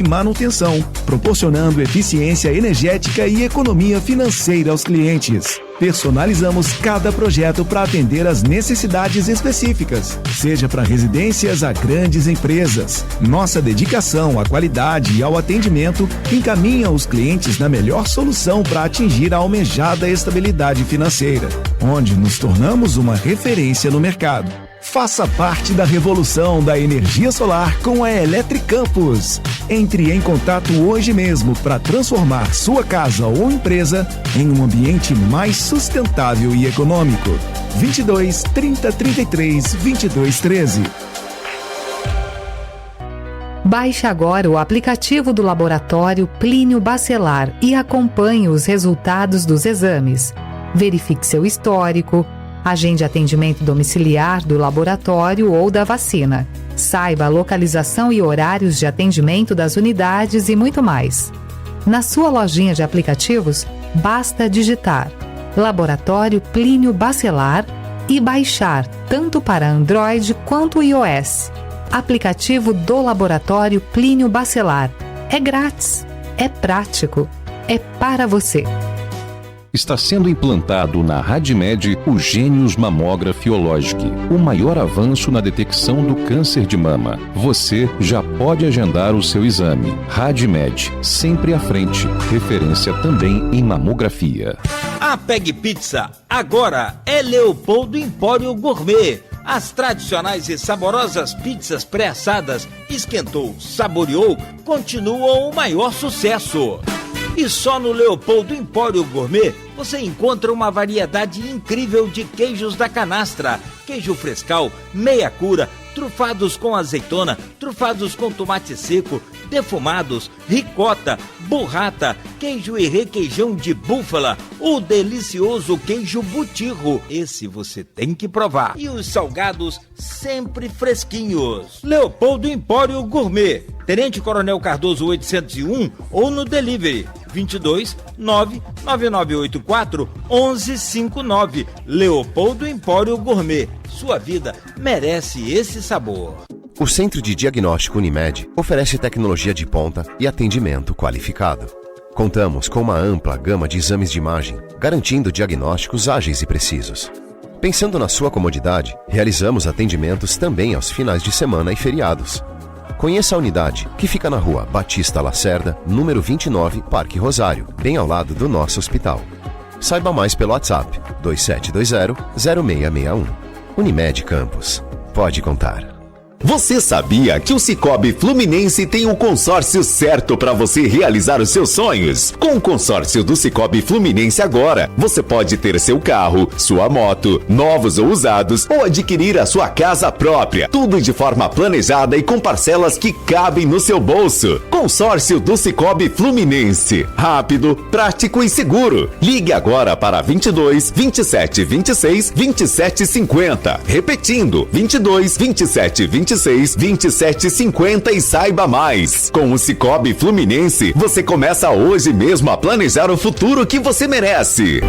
e manutenção, proporcionando eficiência energética e economia financeira aos clientes. Personalizamos cada projeto para atender às necessidades específicas, seja para residências a grandes empresas. Nossa dedicação à qualidade e ao atendimento encaminha os clientes na melhor solução para atingir a almejada estabilidade financeira, onde nos tornamos uma referência no mercado. Faça parte da revolução da energia solar com a Eletricampus. Entre em contato hoje mesmo para transformar sua casa ou empresa em um ambiente mais sustentável e econômico. 22 30 33 22 13. Baixe agora o aplicativo do Laboratório Plínio Bacelar e acompanhe os resultados dos exames. Verifique seu histórico, agende atendimento domiciliar do laboratório ou da vacina. Saiba a localização e horários de atendimento das unidades e muito mais. Na sua lojinha de aplicativos, basta digitar Laboratório Plínio Bacelar e baixar tanto para Android quanto iOS. Aplicativo do Laboratório Plínio Bacelar. É grátis, é prático, é para você. Está sendo implantado na Radmed o Gênios Mammography Ologic, o maior avanço na detecção do câncer de mama. Você já pode agendar o seu exame. Radmed, sempre à frente. Referência também em mamografia. A Peg Pizza agora é Leopoldo Empório Gourmet. As tradicionais e saborosas pizzas pré-assadas, esquentou, saboreou, continuam o maior sucesso. E só no Leopoldo Empório Gourmet você encontra uma variedade incrível de queijos da canastra, queijo frescal, meia cura, trufados com azeitona, trufados com tomate seco, defumados, ricota, burrata, queijo e requeijão de búfala, o delicioso queijo butirro, esse você tem que provar. E os salgados sempre fresquinhos. Leopoldo Empório Gourmet, Tenente Coronel Cardoso 801 ou no delivery 22 99984 1159. Leopoldo Empório Gourmet. Sua vida merece esse sabor. O Centro de Diagnóstico Unimed oferece tecnologia de ponta e atendimento qualificado. Contamos com uma ampla gama de exames de imagem, garantindo diagnósticos ágeis e precisos. Pensando na sua comodidade, realizamos atendimentos também aos finais de semana e feriados. Conheça a unidade, que fica na rua Batista Lacerda, número 29, Parque Rosário, bem ao lado do nosso hospital. Saiba mais pelo WhatsApp 2720-0661. Unimed Campos. Pode contar. Você sabia que o Sicoob Fluminense tem o consórcio certo para você realizar os seus sonhos? Com o consórcio do Sicoob Fluminense agora, você pode ter seu carro, sua moto, novos ou usados, ou adquirir a sua casa própria. Tudo de forma planejada e com parcelas que cabem no seu bolso. Consórcio do Sicoob Fluminense. Rápido, prático e seguro. Ligue agora para 22 27 26 27 50. Repetindo, 22 27 26 2750 e saiba mais. Com o Sicoob Fluminense, você começa hoje mesmo a planejar o futuro que você merece.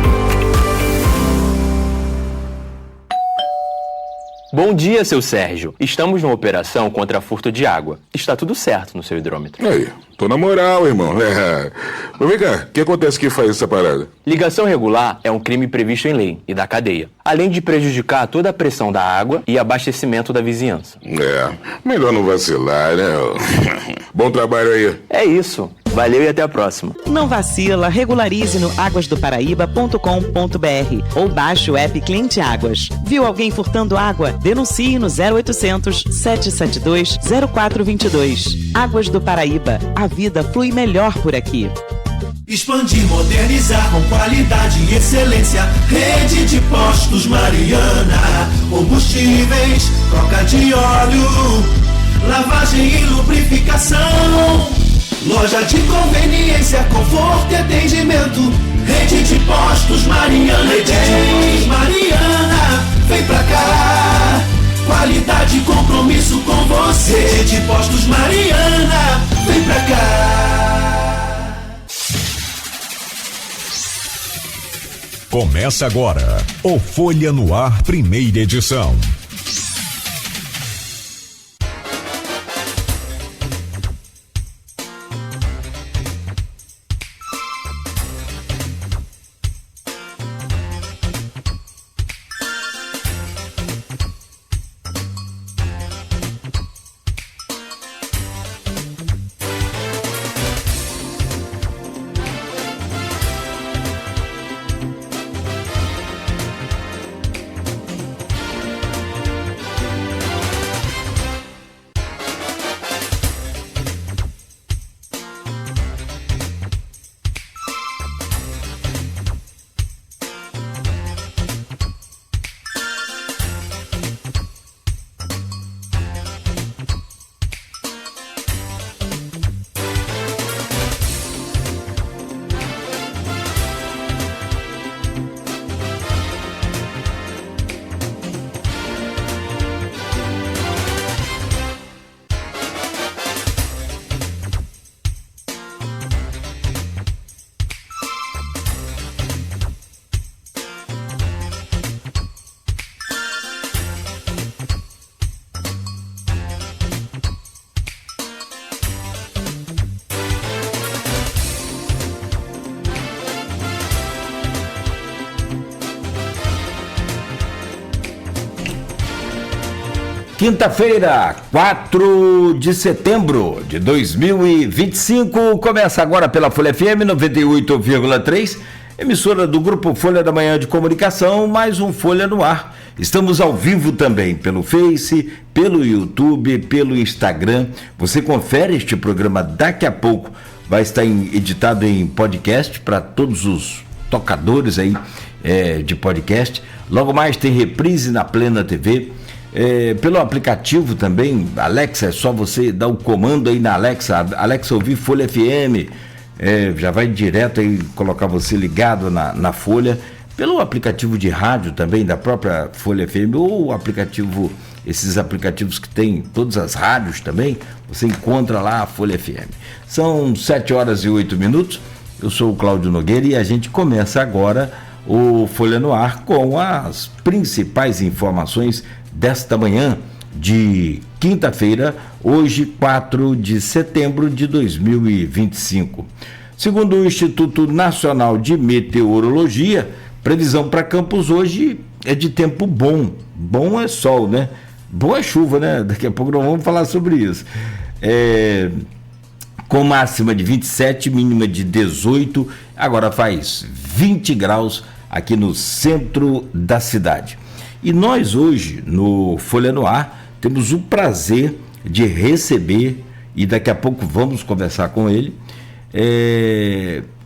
Bom dia, seu Sérgio. Estamos numa operação contra furto de água. Está tudo certo no seu hidrômetro. Aí, tô na moral, irmão. Mas vem cá, o que acontece que faz essa parada? Ligação irregular é um crime previsto em lei e da cadeia, além de prejudicar toda a pressão da água e abastecimento da vizinhança. Melhor não vacilar, né? Bom trabalho aí. É isso. Valeu e até a próxima. Não vacila, regularize no aguasdoparaíba.com.br ou baixe o app Cliente Águas. Viu alguém furtando água? Denuncie no 0800 772 0422. Águas do Paraíba. A vida flui melhor por aqui. Expandir, modernizar com qualidade e excelência. Rede de postos Mariana. Combustíveis, troca de óleo, lavagem e lubrificação. Loja de conveniência, conforto e atendimento. Rede de postos Mariana. Rede de postos Mariana. Vem pra cá. Qualidade e compromisso com você. Rede de postos Mariana. Vem pra cá. Começa agora o Folha no Ar, primeira edição. Quinta-feira, 4 de setembro de 2025, começa agora pela Folha FM 98,3, emissora do Grupo Folha da Manhã de Comunicação, mais um Folha no Ar. Estamos ao vivo também pelo Face, pelo YouTube, pelo Instagram. Você confere este programa daqui a pouco, vai estar editado em podcast para todos os tocadores aí de podcast. Logo mais tem reprise na Plena TV. Pelo aplicativo também, Alexa, é só você dar o comando aí na Alexa ouvir Folha FM, já vai direto aí colocar você ligado na Folha, pelo aplicativo de rádio também da própria Folha FM, ou esses aplicativos que tem todas as rádios também, você encontra lá a Folha FM. São 7h08, eu sou o Cláudio Nogueira e a gente começa agora o Folha no Ar com as principais informações desta manhã de quinta-feira, hoje 4 de setembro de 2025. Segundo o Instituto Nacional de Meteorologia, previsão para Campos hoje é de tempo bom. Bom é sol, né? Bom é chuva, né? Daqui a pouco nós vamos falar sobre isso. Com máxima de 27, mínima de 18, agora faz 20 graus aqui no centro da cidade. E nós hoje, no Folha no Ar, temos o prazer de receber, e daqui a pouco vamos conversar com ele,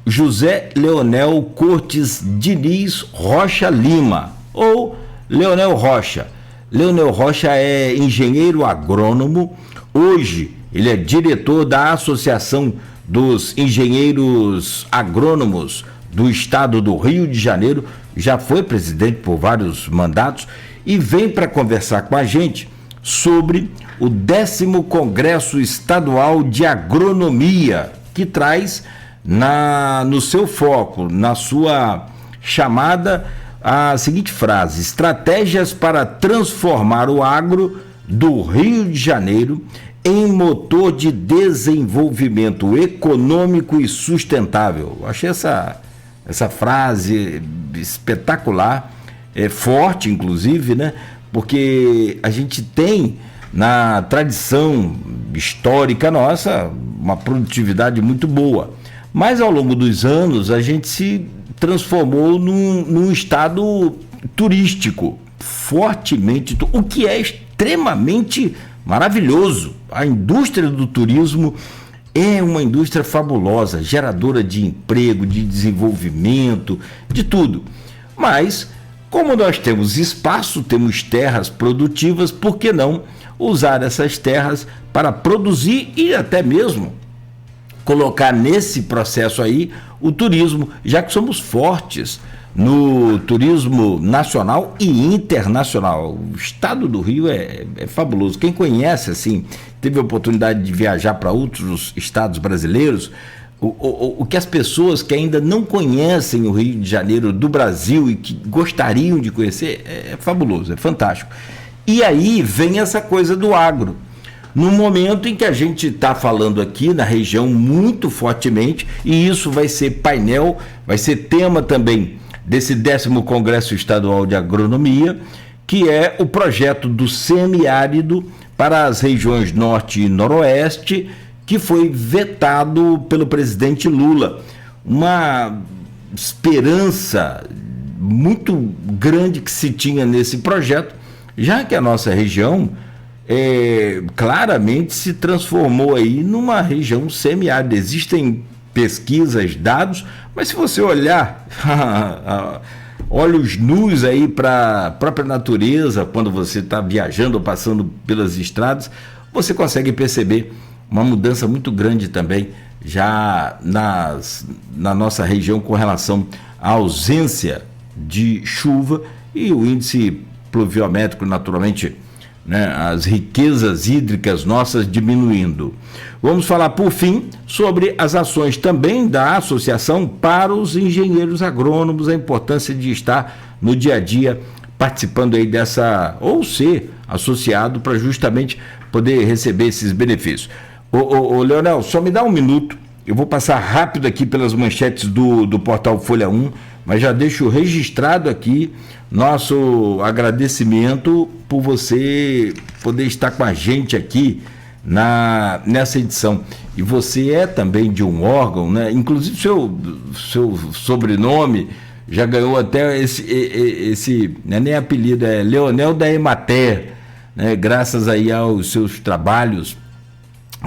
José Leonel Cortes Diniz Rocha Lima, ou Leonel Rocha. Leonel Rocha é engenheiro agrônomo, hoje ele é diretor da Associação dos Engenheiros Agrônomos do Estado do Rio de Janeiro, já foi presidente por vários mandatos e vem para conversar com a gente sobre o 10º Congresso Estadual de Agronomia, que traz no seu foco, na sua chamada, a seguinte frase: estratégias para transformar o agro do Rio de Janeiro em motor de desenvolvimento econômico e sustentável. Eu achei essa frase espetacular, forte inclusive, né? Porque a gente tem na tradição histórica nossa uma produtividade muito boa, mas ao longo dos anos a gente se transformou num estado turístico fortemente, o que é extremamente maravilhoso. A indústria do turismo é uma indústria fabulosa, geradora de emprego, de desenvolvimento, de tudo. Mas, como nós temos espaço, temos terras produtivas, por que não usar essas terras para produzir e até mesmo colocar nesse processo aí o turismo, já que somos fortes no turismo nacional e internacional. O estado do Rio é fabuloso. Quem conhece, assim, teve a oportunidade de viajar para outros estados brasileiros, o que as pessoas que ainda não conhecem o Rio de Janeiro do Brasil e que gostariam de conhecer, é fabuloso, é fantástico. E aí vem essa coisa do agro. No momento em que a gente está falando aqui na região muito fortemente, e isso vai ser painel, vai ser tema também desse 10º Congresso Estadual de Agronomia, que é o projeto do semiárido para as regiões Norte e Noroeste, que foi vetado pelo presidente Lula. Uma esperança muito grande que se tinha nesse projeto, já que a nossa região claramente se transformou aí numa região semiárida. Existem pesquisas, dados, mas se você olhar olhos nus aí para a própria natureza, quando você está viajando ou passando pelas estradas, você consegue perceber uma mudança muito grande também já na nossa região com relação à ausência de chuva e o índice pluviométrico, naturalmente, né, as riquezas hídricas nossas diminuindo. Vamos falar, por fim, sobre as ações também da Associação para os Engenheiros Agrônomos, a importância de estar no dia a dia participando aí dessa, ou ser associado para justamente poder receber esses benefícios. Ô Leonel, só me dá um minuto, eu vou passar rápido aqui pelas manchetes do portal Folha 1, mas já deixo registrado aqui nosso agradecimento por você poder estar com a gente aqui nessa edição. E você é também de um órgão, né? Inclusive seu sobrenome já ganhou até esse não é nem apelido, é Leonel da Emater, né? Graças aí aos seus trabalhos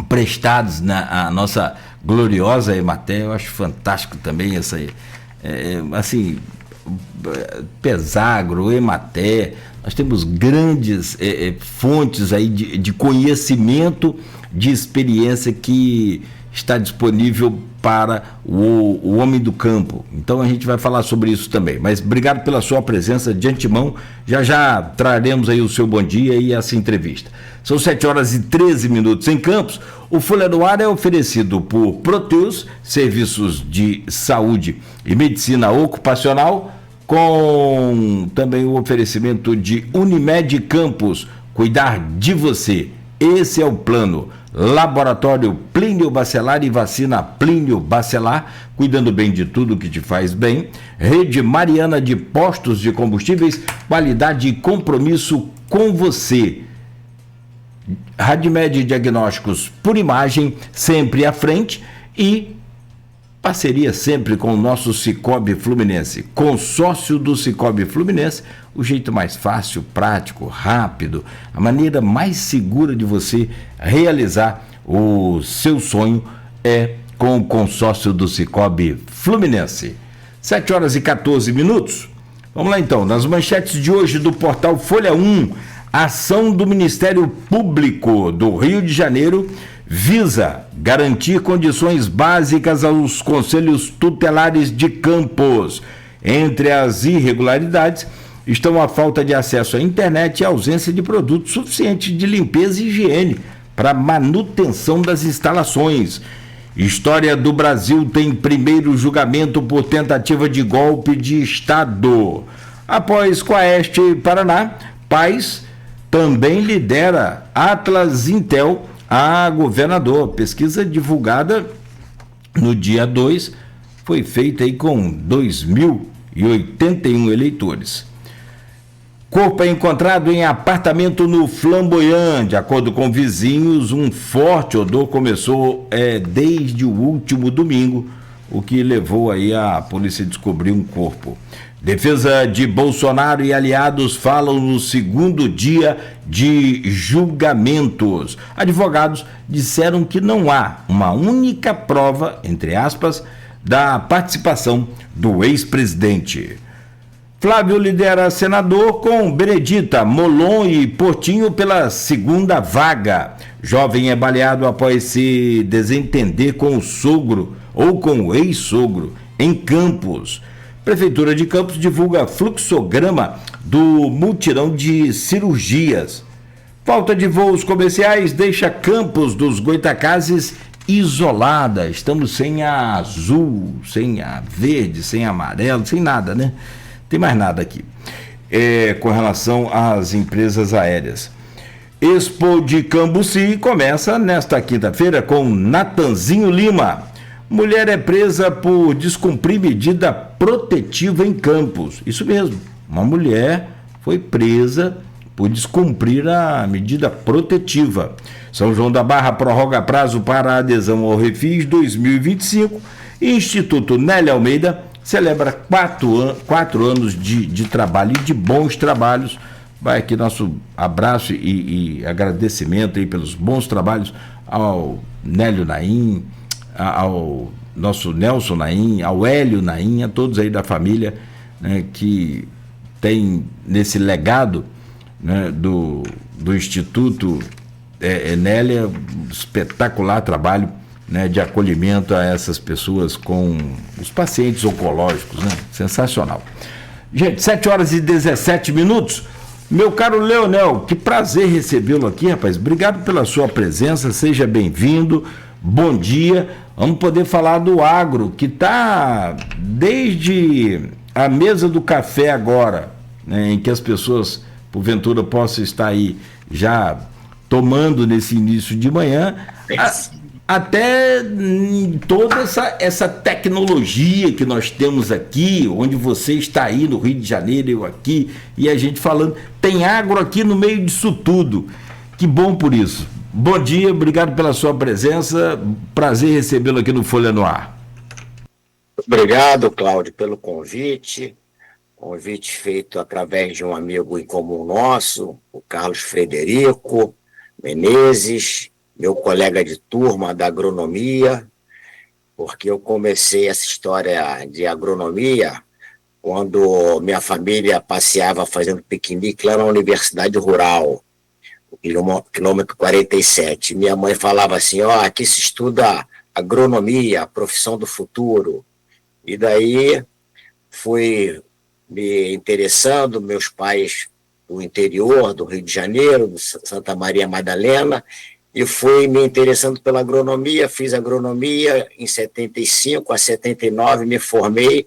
prestados na nossa gloriosa Emater. Eu acho fantástico também essa assim, Pesagro, Emater. Nós temos grandes fontes aí de conhecimento, de experiência que está disponível para o homem do campo. Então a gente vai falar sobre isso também. Mas obrigado pela sua presença de antemão. Já traremos aí o seu bom dia e essa entrevista. São 7h13 em Campos. O Folha no Ar é oferecido por Proteus, serviços de saúde e medicina ocupacional, com também o oferecimento de Unimed Campos, cuidar de você. Esse é o plano. Laboratório Plínio Bacelar e vacina Plínio Bacelar, cuidando bem de tudo que te faz bem. Rede Mariana de postos de combustíveis, qualidade e compromisso com você. Radmed Diagnósticos por imagem, sempre à frente, e parceria sempre com o nosso Sicoob Fluminense. Consórcio do Sicoob Fluminense, o jeito mais fácil, prático, rápido, a maneira mais segura de você realizar o seu sonho é com o consórcio do Sicoob Fluminense. 7h14. Vamos lá então, nas manchetes de hoje do portal Folha 1, ação do Ministério Público do Rio de Janeiro visa garantir condições básicas aos conselhos tutelares de Campos. Entre as irregularidades estão a falta de acesso à internet e a ausência de produtos suficientes de limpeza e higiene para manutenção das instalações. História do Brasil tem primeiro julgamento por tentativa de golpe de Estado. Após Coeste e Paraná, Paz também lidera Atlas Intel a governador. Pesquisa divulgada no dia 2 foi feita aí com 2.081 eleitores. Corpo é encontrado em apartamento no Flamboyant. De acordo com vizinhos, um forte odor começou desde o último domingo, o que levou aí a polícia a descobrir um corpo. Defesa de Bolsonaro e aliados falam no segundo dia de julgamentos. Advogados disseram que não há uma única prova, entre aspas, da participação do ex-presidente. Flávio lidera senador com Benedita, Molon e Portinho pela segunda vaga. Jovem é baleado após se desentender com o sogro ou com o ex-sogro em Campos. Prefeitura de Campos divulga fluxograma do mutirão de cirurgias. Falta de voos comerciais deixa Campos dos Goitacazes isolada. Estamos sem a azul, sem a verde, sem a amarelo, sem nada, né? Tem mais nada aqui. Com relação às empresas aéreas. Expo de Cambuci começa nesta quinta-feira com Natanzinho Lima. Mulher é presa por descumprir medida protetiva em Campos. Isso mesmo, uma mulher foi presa por descumprir a medida protetiva. São João da Barra prorroga prazo para a adesão ao Refis 2025. Instituto Nélia Almeida celebra 4 anos de trabalho e de bons trabalhos. Vai aqui nosso abraço e agradecimento aí pelos bons trabalhos ao Nélio Naim, ao nosso Nelson Naim, ao Hélio Naim, a todos aí da família, né, que tem nesse legado, né, do Instituto Nélia, espetacular trabalho, né, de acolhimento a essas pessoas com os pacientes oncológicos, né? Sensacional. Gente, 7h17. Meu caro Leonel, que prazer recebê-lo aqui, rapaz. Obrigado pela sua presença, seja bem-vindo. Bom dia. Vamos poder falar do agro, que está desde a mesa do café agora, né, em que as pessoas, porventura, possam estar aí já tomando nesse início de manhã, até toda essa tecnologia que nós temos aqui, onde você está aí no Rio de Janeiro, eu aqui, e a gente falando, tem agro aqui no meio disso tudo. Que bom por isso. Bom dia, obrigado pela sua presença, prazer recebê-lo aqui no Folha no Ar. Obrigado, Cláudio, pelo convite feito através de um amigo em comum nosso, o Carlos Frederico Menezes, meu colega de turma da agronomia, porque eu comecei essa história de agronomia quando minha família passeava fazendo piquenique lá na Universidade Rural, quilômetro 47. Minha mãe falava assim, aqui se estuda agronomia, a profissão do futuro. E daí fui me interessando, meus pais do interior, do Rio de Janeiro, de Santa Maria Madalena, e fui me interessando pela agronomia, fiz agronomia em 75 a 79, me formei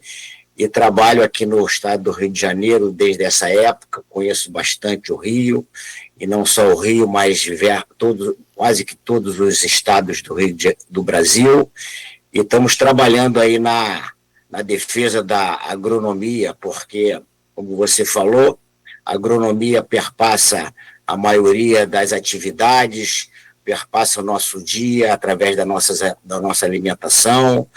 e trabalho aqui no estado do Rio de Janeiro desde essa época, conheço bastante o Rio, e não só o Rio, mas quase que todos os estados do Brasil, e estamos trabalhando aí na defesa da agronomia, porque, como você falou, a agronomia perpassa a maioria das atividades, perpassa o nosso dia através da nossa alimentação,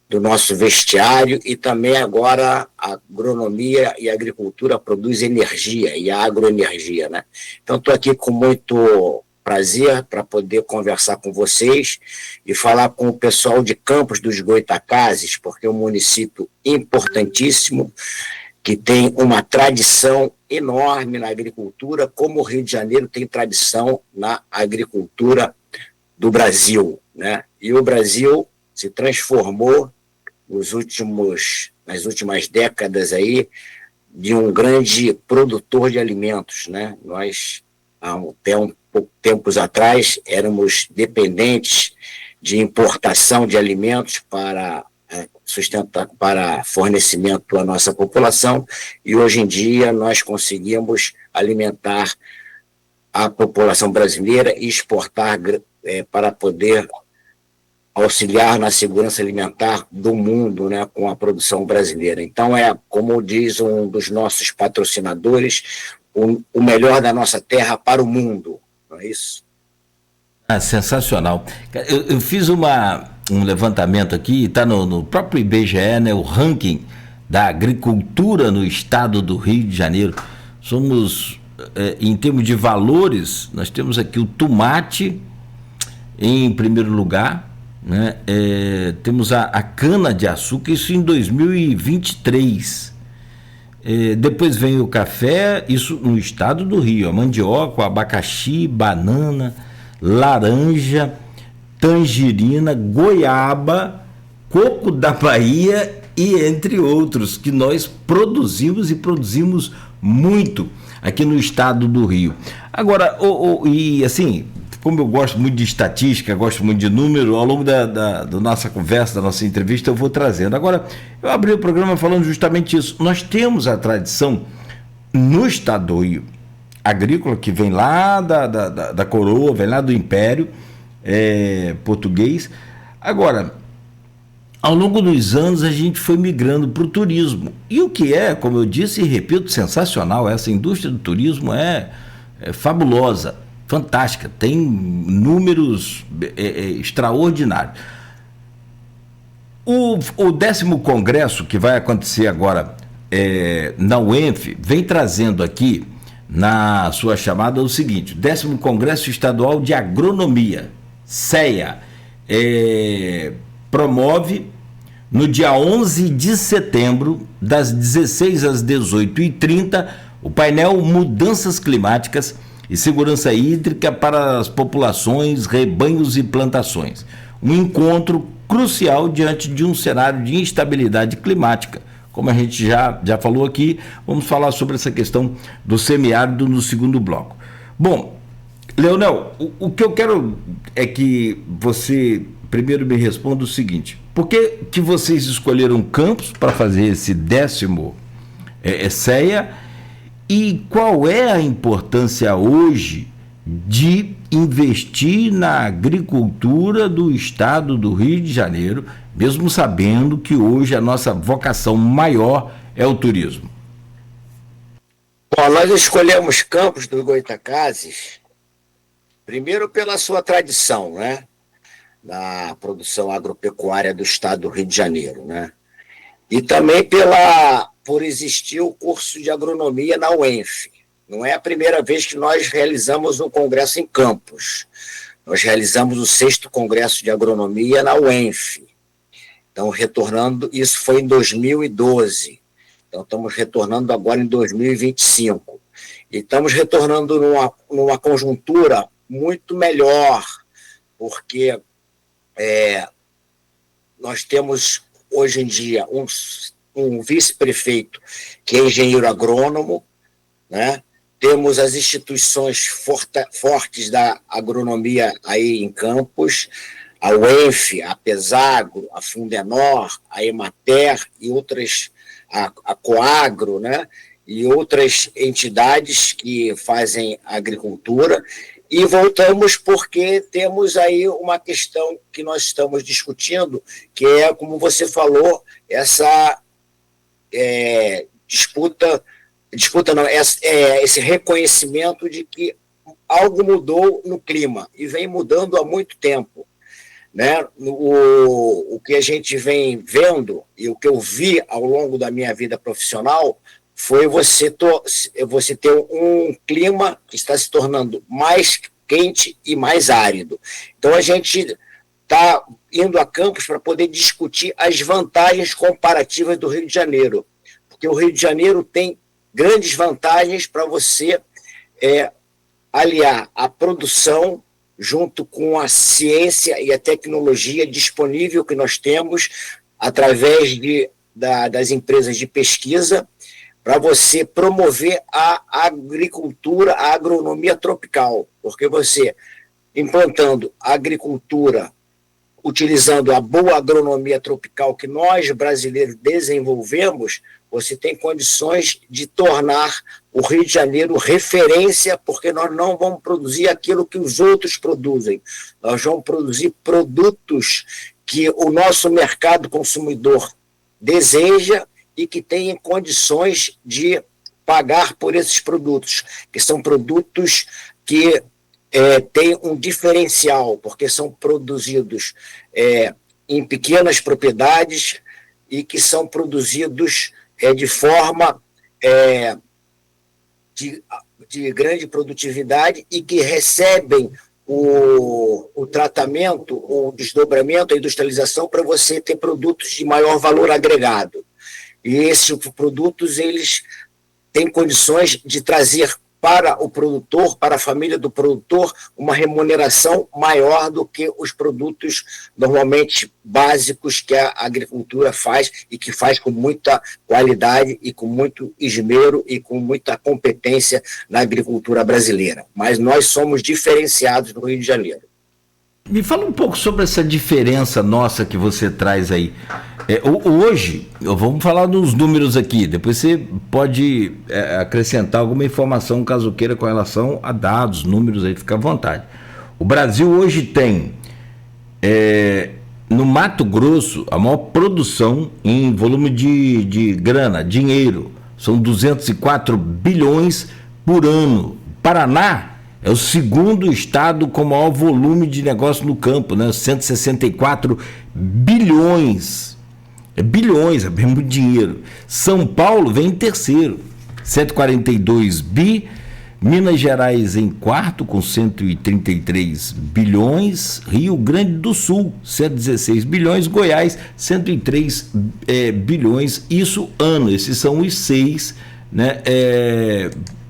do nosso vestiário, e também agora a agronomia e a agricultura produz energia, e a agroenergia, né? Então, estou aqui com muito prazer para poder conversar com vocês e falar com o pessoal de Campos dos Goytacazes, porque é um município importantíssimo, que tem uma tradição enorme na agricultura, como o Rio de Janeiro tem tradição na agricultura do Brasil, né? E o Brasil se transformou nas últimas décadas aí de um grande produtor de alimentos, né? Nós, até tempos atrás, éramos dependentes de importação de alimentos para fornecimento à nossa população, e hoje em dia nós conseguimos alimentar a população brasileira e exportar para poder auxiliar na segurança alimentar do mundo, né, com a produção brasileira. Então, como diz um dos nossos patrocinadores, o melhor da nossa terra para o mundo, não é isso? Sensacional. Eu fiz um levantamento aqui, está no próprio IBGE, né, o ranking da agricultura no estado do Rio de Janeiro. Somos, em termos de valores, nós temos aqui o tomate em primeiro lugar, né? Temos a cana-de-açúcar, isso em 2023. Depois vem o café, isso no estado do Rio, a mandioca, o abacaxi, banana, laranja, tangerina, goiaba, coco da Bahia e entre outros, que nós produzimos e produzimos muito aqui no estado do Rio. Agora, e assim, como eu gosto muito de estatística, gosto muito de número, ao longo da nossa conversa, da nossa entrevista, eu vou trazendo. Agora, eu abri o programa falando justamente isso. Nós temos a tradição no estado do Rio agrícola, que vem lá da coroa, vem lá do Império português. Agora, ao longo dos anos, a gente foi migrando para o turismo. E o que como eu disse e repito, sensacional. Essa indústria do turismo é fabulosa, fantástica, tem números extraordinários. O 10º Congresso, que vai acontecer agora na UENF, vem trazendo aqui, na sua chamada, o seguinte: 10º Congresso Estadual de Agronomia, CEA, promove no dia 11 de setembro, das 16 às 18h30, o painel Mudanças Climáticas e Segurança Hídrica para as Populações, Rebanhos e Plantações. Um encontro crucial diante de um cenário de instabilidade climática. Como a gente já falou aqui, vamos falar sobre essa questão do semiárido no segundo bloco. Bom, Leonel, o que eu quero é que você primeiro me responda o seguinte: por que vocês escolheram Campos para fazer esse 10º CEA, e qual é a importância hoje de investir na agricultura do estado do Rio de Janeiro, mesmo sabendo que hoje a nossa vocação maior é o turismo? Bom, nós escolhemos Campos dos Goytacazes, primeiro pela sua tradição, né, na produção agropecuária do estado do Rio de Janeiro, né, e também por existir o curso de agronomia na UENF. Não é a primeira vez que nós realizamos um congresso em Campos. Nós realizamos o 6º Congresso de Agronomia na UENF. Então, retornando, isso foi em 2012. Então, estamos retornando agora em 2025. E estamos retornando numa conjuntura muito melhor, porque nós temos, hoje em dia, um vice-prefeito que é engenheiro agrônomo, né? Temos as instituições fortes da agronomia aí em Campos, a UENF, a Pesagro, a Fundenor, a Emater e outras, a Coagro, né? E outras entidades que fazem agricultura. E voltamos porque temos aí uma questão que nós estamos discutindo, que é, como você falou, essa esse reconhecimento de que algo mudou no clima, e vem mudando há muito tempo, né? O que a gente vem vendo, e o que eu vi ao longo da minha vida profissional, foi você ter um clima que está se tornando mais quente e mais árido. Então, a gente está indo a Campos para poder discutir as vantagens comparativas do Rio de Janeiro, porque o Rio de Janeiro tem grandes vantagens para você aliar a produção junto com a ciência e a tecnologia disponível que nós temos através das empresas de pesquisa, para você promover a agricultura, a agronomia tropical, porque você, implantando a agricultura, utilizando a boa agronomia tropical que nós brasileiros desenvolvemos, você tem condições de tornar o Rio de Janeiro referência, porque nós não vamos produzir aquilo que os outros produzem. Nós vamos produzir produtos que o nosso mercado consumidor deseja e que tem condições de pagar por esses produtos, que são produtos que têm um diferencial, porque são produzidos em pequenas propriedades e que são produzidos de forma de grande produtividade e que recebem o tratamento, o desdobramento, a industrialização para você ter produtos de maior valor agregado. E esses produtos, eles têm condições de trazer para o produtor, para a família do produtor, uma remuneração maior do que os produtos normalmente básicos que a agricultura faz, e que faz com muita qualidade e com muito esmero e com muita competência na agricultura brasileira. Mas nós somos diferenciados no Rio de Janeiro. Me fala um pouco sobre essa diferença nossa que você traz aí. Hoje, vamos falar dos números aqui, depois você pode acrescentar alguma informação, caso queira, com relação a dados, números aí, fica à vontade. O Brasil hoje tem, no Mato Grosso, a maior produção em volume de grana, dinheiro, são 204 bilhões por ano. Paraná é o segundo estado com maior volume de negócio no campo, né? 164 bilhões. Bilhões, é muito dinheiro. São Paulo vem em terceiro, 142 bi. Minas Gerais em quarto, com 133 bilhões. Rio Grande do Sul, 116 bilhões. Goiás, 103 bilhões. Isso ano. Esses são os 6, né,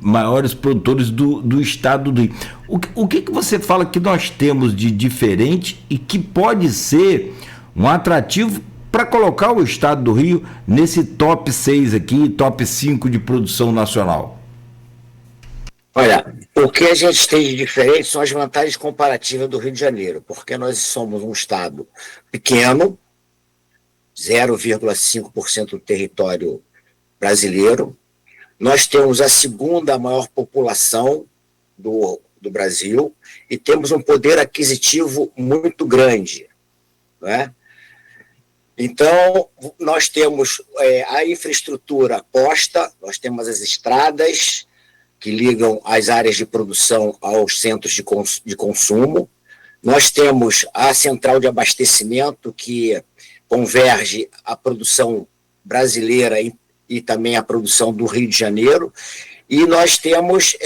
maiores produtores do estado do Rio. O que você fala que nós temos de diferente e que pode ser um atrativo para colocar o estado do Rio nesse top 6 aqui, top 5 de produção nacional? Olha, o que a gente tem de diferente são as vantagens comparativas do Rio de Janeiro, porque nós somos um estado pequeno, 0,5% do território brasileiro. Nós temos a segunda maior população do do Brasil e temos um poder aquisitivo muito grande, né? Então, nós temos a infraestrutura posta, nós temos as estradas que ligam as áreas de produção aos centros de consumo, nós temos a central de abastecimento que converge a produção brasileira e também a produção do Rio de Janeiro, e nós temos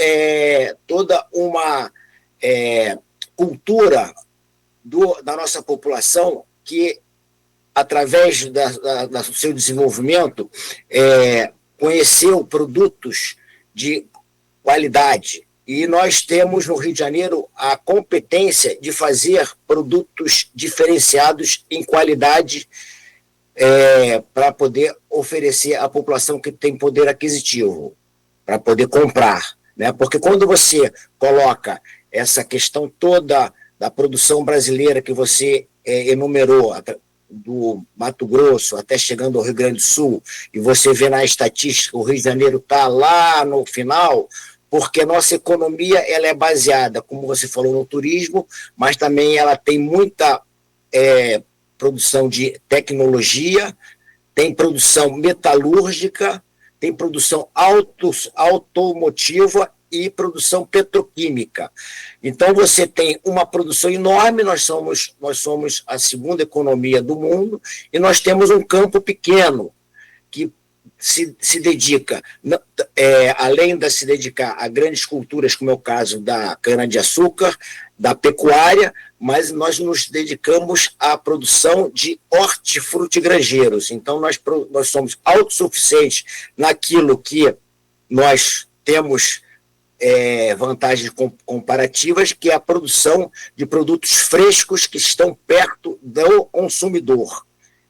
toda uma cultura da nossa população que, através do seu desenvolvimento, conheceu produtos de qualidade. E nós temos no Rio de Janeiro a competência de fazer produtos diferenciados em qualidade para poder oferecer à população que tem poder aquisitivo, para poder comprar, né? Porque quando você coloca essa questão toda da produção brasileira que você enumerou, do Mato Grosso até chegando ao Rio Grande do Sul, e você vê na estatística o Rio de Janeiro está lá no final, porque a nossa economia ela é baseada, como você falou, no turismo, mas também ela tem muita produção de tecnologia, tem produção metalúrgica, tem produção automotiva e produção petroquímica. Então você tem uma produção enorme, nós somos a segunda economia do mundo, e nós temos um campo pequeno que se dedica, além de se dedicar a grandes culturas, como é o caso da cana-de-açúcar, da pecuária, mas nós nos dedicamos à produção de hortifrutigranjeiros. Então nós somos autossuficientes naquilo que nós temos vantagens comparativas, que é a produção de produtos frescos que estão perto do consumidor.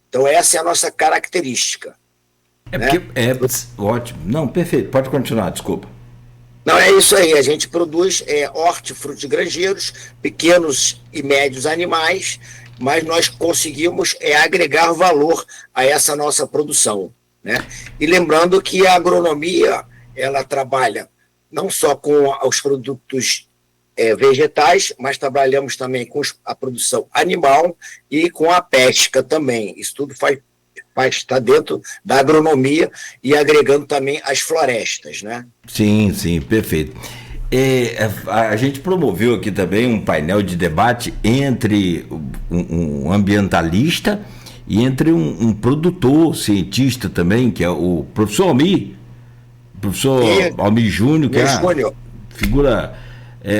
Então essa é a nossa característica. Ótimo. Não, perfeito. Pode continuar, desculpa. Não, é isso aí. A gente produz hortifrutigranjeiros, pequenos e médios animais, mas nós conseguimos agregar valor a essa nossa produção, né? E lembrando que a agronomia, ela trabalha não só com os produtos vegetais, mas trabalhamos também com a produção animal e com a pesca também. Isso tudo está dentro da agronomia e agregando também as florestas, né? Sim, perfeito. A gente promoveu aqui também um painel de debate entre um ambientalista e entre um produtor, cientista também, que é o professor Almir Júnior, que é uma figura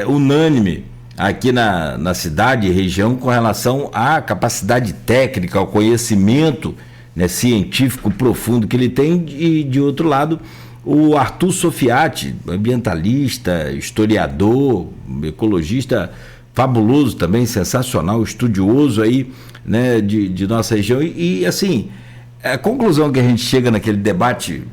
unânime aqui na cidade e região com relação à capacidade técnica, ao conhecimento, né, científico profundo que ele tem, e de outro lado o Arthur Sofiati, ambientalista, historiador, ecologista fabuloso também, sensacional, estudioso aí, né, de nossa região, e assim, a conclusão que a gente chega naquele debate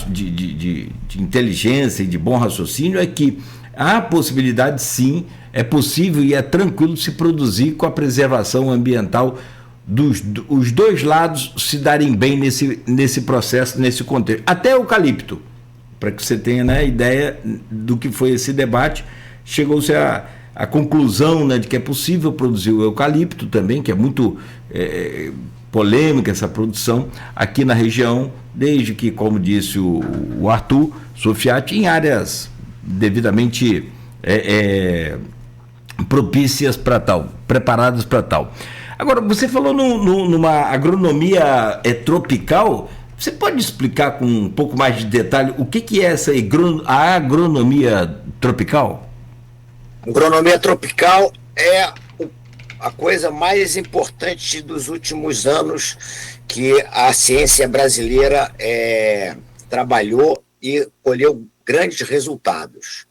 de inteligência e de bom raciocínio é que há possibilidade, sim, é possível e é tranquilo se produzir com a preservação ambiental, os dois lados se darem bem nesse processo, nesse contexto. Até eucalipto, para que você tenha, né, ideia do que foi esse debate, chegou-se à conclusão, né, de que é possível produzir o eucalipto também, que é muito polêmica essa produção aqui na região, desde que, como disse o Arthur Sofiati, em áreas devidamente propícias para tal, preparadas para tal. Agora, você falou numa agronomia tropical. Você pode explicar com um pouco mais de detalhe o que é essa a agronomia tropical? A agronomia tropical é a coisa mais importante dos últimos anos que a ciência brasileira trabalhou e colheu grandes resultados.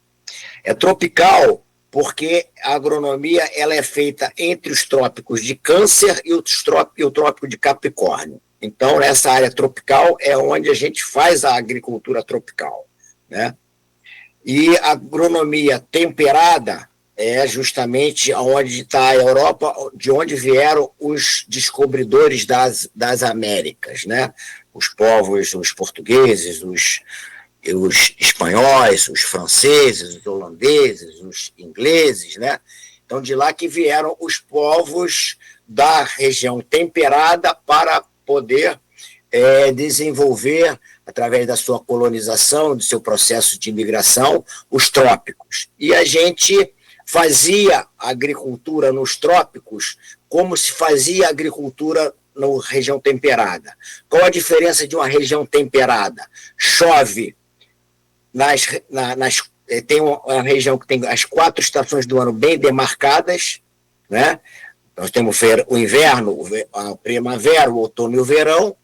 É tropical porque a agronomia ela é feita entre os trópicos de Câncer e o trópico de Capricórnio. Então, nessa área tropical é onde a gente faz a agricultura tropical, né? E a agronomia temperada é justamente onde está a Europa, de onde vieram os descobridores das Américas, né? Os povos, os portugueses, os espanhóis, os franceses, os holandeses, os ingleses, né? Então, de lá que vieram os povos da região temperada para poder desenvolver, através da sua colonização, do seu processo de imigração, os trópicos. E a gente fazia agricultura nos trópicos como se fazia agricultura na região temperada. Qual a diferença de uma região temperada? Chove tem uma região que tem as 4 estações do ano bem demarcadas, né? Nós temos o inverno, a primavera, o outono e o verão,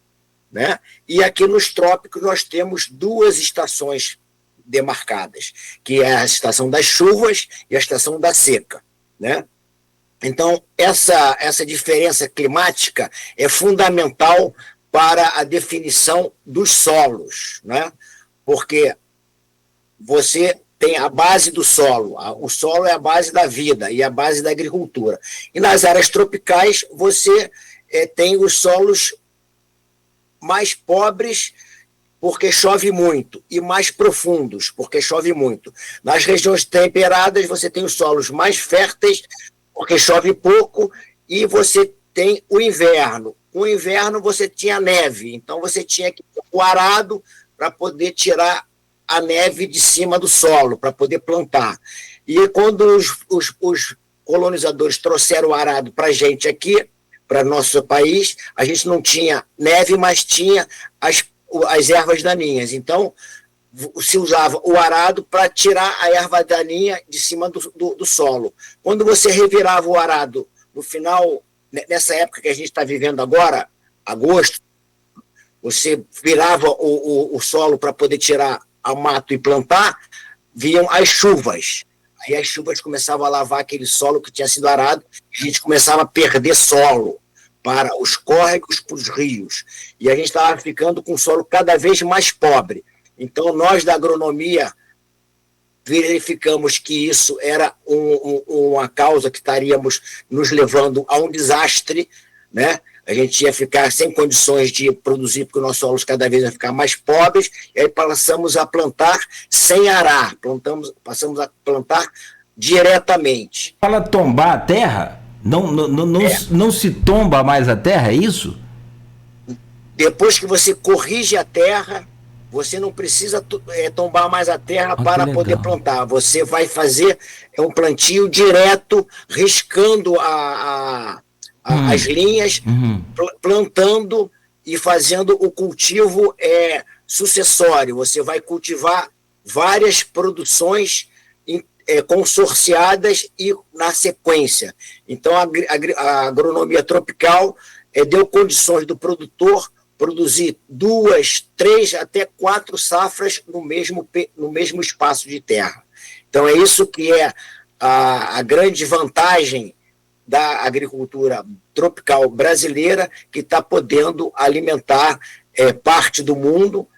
né? E aqui nos trópicos nós temos 2 estações demarcadas, que é a estação das chuvas e a estação da seca, né? Então, essa diferença climática é fundamental para a definição dos solos, né? Porque você tem a base do solo, o solo é a base da vida e a base da agricultura. E nas áreas tropicais, você tem os solos mais pobres, porque chove muito, e mais profundos, porque chove muito. Nas regiões temperadas, você tem os solos mais férteis, porque chove pouco, e você tem o inverno. No inverno, você tinha neve, então você tinha que ter o arado para poder tirar a neve de cima do solo, para poder plantar. E quando os colonizadores trouxeram o arado para a gente aqui, para nosso país, a gente não tinha neve, mas tinha as ervas daninhas. Então, se usava o arado para tirar a erva daninha de cima do solo. Quando você revirava o arado no final, nessa época que a gente está vivendo agora, agosto, você virava o solo para poder tirar o mato e plantar, vinham as chuvas. Aí as chuvas começavam a lavar aquele solo que tinha sido arado, e a gente começava a perder solo para os córregos, para os rios. E a gente estava ficando com o solo cada vez mais pobre. Então, nós da agronomia verificamos que isso era uma causa que estaríamos nos levando a um desastre, né? A gente ia ficar sem condições de produzir, porque os nossos solos cada vez iam ficar mais pobres, e aí passamos a plantar sem arar, passamos a plantar diretamente. Fala tombar a terra? Não se tomba mais a terra, é isso? Depois que você corrige a terra, você não precisa tombar mais a terra para poder plantar. Você vai fazer um plantio direto, riscando as linhas, plantando e fazendo o cultivo sucessório. Você vai cultivar várias produções consorciadas e na sequência. Então, a agronomia tropical deu condições do produtor produzir 2, 3, até 4 safras no mesmo espaço de terra. Então, é isso que é a grande vantagem da agricultura tropical brasileira, que está podendo alimentar parte do mundo,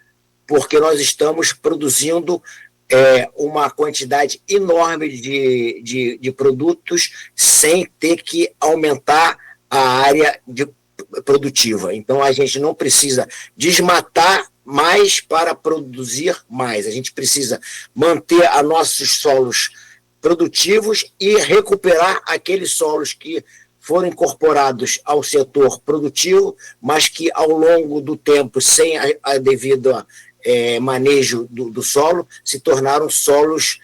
porque nós estamos produzindo uma quantidade enorme de produtos sem ter que aumentar a área produtiva. Então, a gente não precisa desmatar mais para produzir mais. A gente precisa manter os nossos solos produtivos e recuperar aqueles solos que foram incorporados ao setor produtivo, mas que ao longo do tempo, sem a devido manejo do solo, se tornaram solos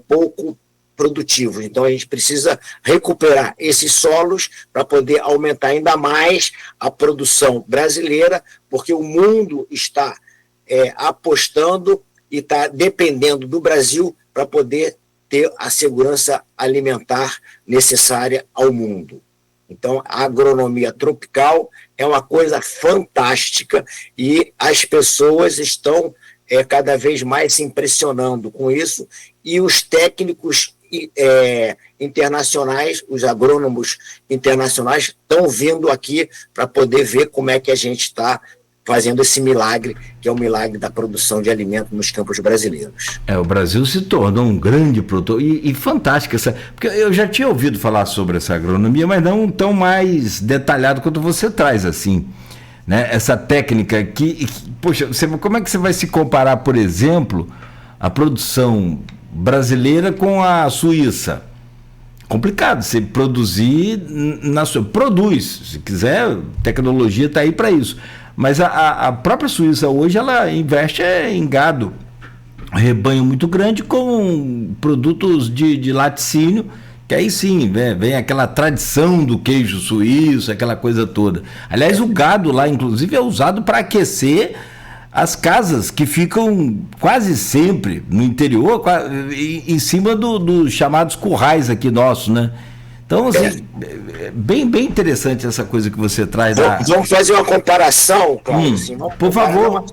pouco produtivos. Então a gente precisa recuperar esses solos para poder aumentar ainda mais a produção brasileira, porque o mundo está apostando e está dependendo do Brasil para poder ter a segurança alimentar necessária ao mundo. Então, a agronomia tropical é uma coisa fantástica e as pessoas estão cada vez mais se impressionando com isso, e os técnicos internacionais, os agrônomos internacionais estão vindo aqui para poder ver como é que a gente está fazendo esse milagre, que é o milagre da produção de alimento nos campos brasileiros. O Brasil se tornou um grande produtor, e fantástico porque eu já tinha ouvido falar sobre essa agronomia, mas não tão mais detalhado quanto você traz assim. né? Essa técnica poxa, como é que você vai se comparar, por exemplo, a produção brasileira com a Suíça? Complicado você produzir produz, se quiser, tecnologia está aí para isso, mas a própria Suíça hoje ela investe em gado, rebanho muito grande, com produtos de laticínio, que aí sim, né, vem aquela tradição do queijo suíço, aquela coisa toda. Aliás, o gado lá, inclusive, é usado para aquecer as casas que ficam quase sempre no interior, em cima dos chamados currais aqui nossos, né? Então, assim, bem interessante essa coisa que você traz. Vamos fazer uma comparação, Cláudio. Assim, por favor.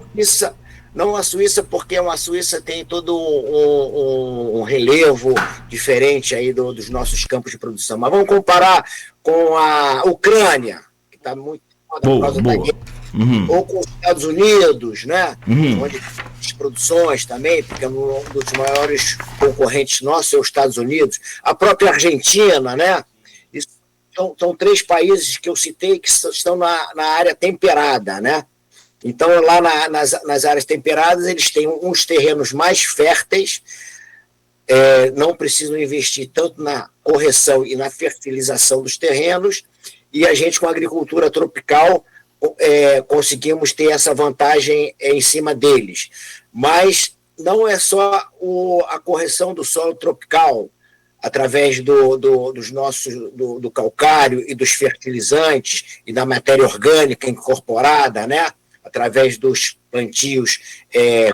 Não a Suíça, porque a Suíça tem todo um relevo diferente aí dos nossos campos de produção. Mas vamos comparar com a Ucrânia, que está muito por causa da guerra, ou com os Estados Unidos, né? Onde as produções também, porque um dos maiores concorrentes nossos é os Estados Unidos, a própria Argentina, né? São 3 países que eu citei que estão na área temperada, né? Então, lá nas áreas temperadas, eles têm uns terrenos mais férteis, não precisam investir tanto na correção e na fertilização dos terrenos, e a gente, com a agricultura tropical, conseguimos ter essa vantagem em cima deles. Mas não é só a correção do solo tropical, através do calcário e dos fertilizantes e da matéria orgânica incorporada, né? Através dos plantios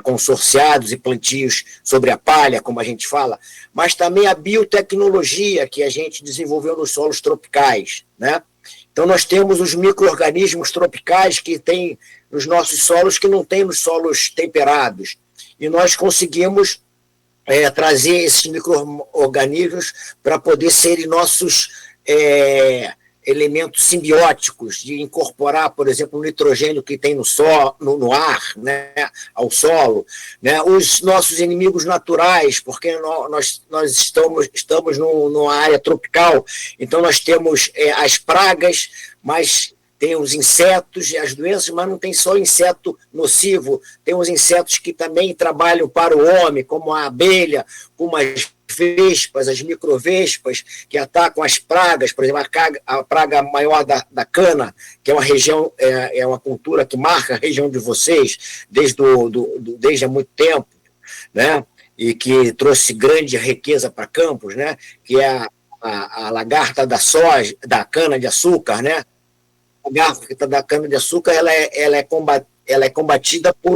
consorciados e plantios sobre a palha, como a gente fala, mas também a biotecnologia que a gente desenvolveu nos solos tropicais, né? Então, nós temos os micro-organismos tropicais que tem nos nossos solos que não tem nos solos temperados, e nós conseguimos trazer esses micro-organismos para poder serem nossos elementos simbióticos, de incorporar, por exemplo, o nitrogênio que tem no ar, né, ao solo, né, os nossos inimigos naturais, porque nós estamos numa área tropical, então nós temos as pragas, mas tem os insetos e as doenças, mas não tem só inseto nocivo, tem os insetos que também trabalham para o homem, como a abelha, como as vespas, as microvespas, que atacam as pragas, por exemplo, a praga maior da cana, que é uma região, é uma cultura que marca a região de vocês desde há muito tempo, né? E que trouxe grande riqueza para Campos, né? Que é a lagarta da soja, da cana-de-açúcar, né? A lagarta da cana-de-açúcar ela é combatida por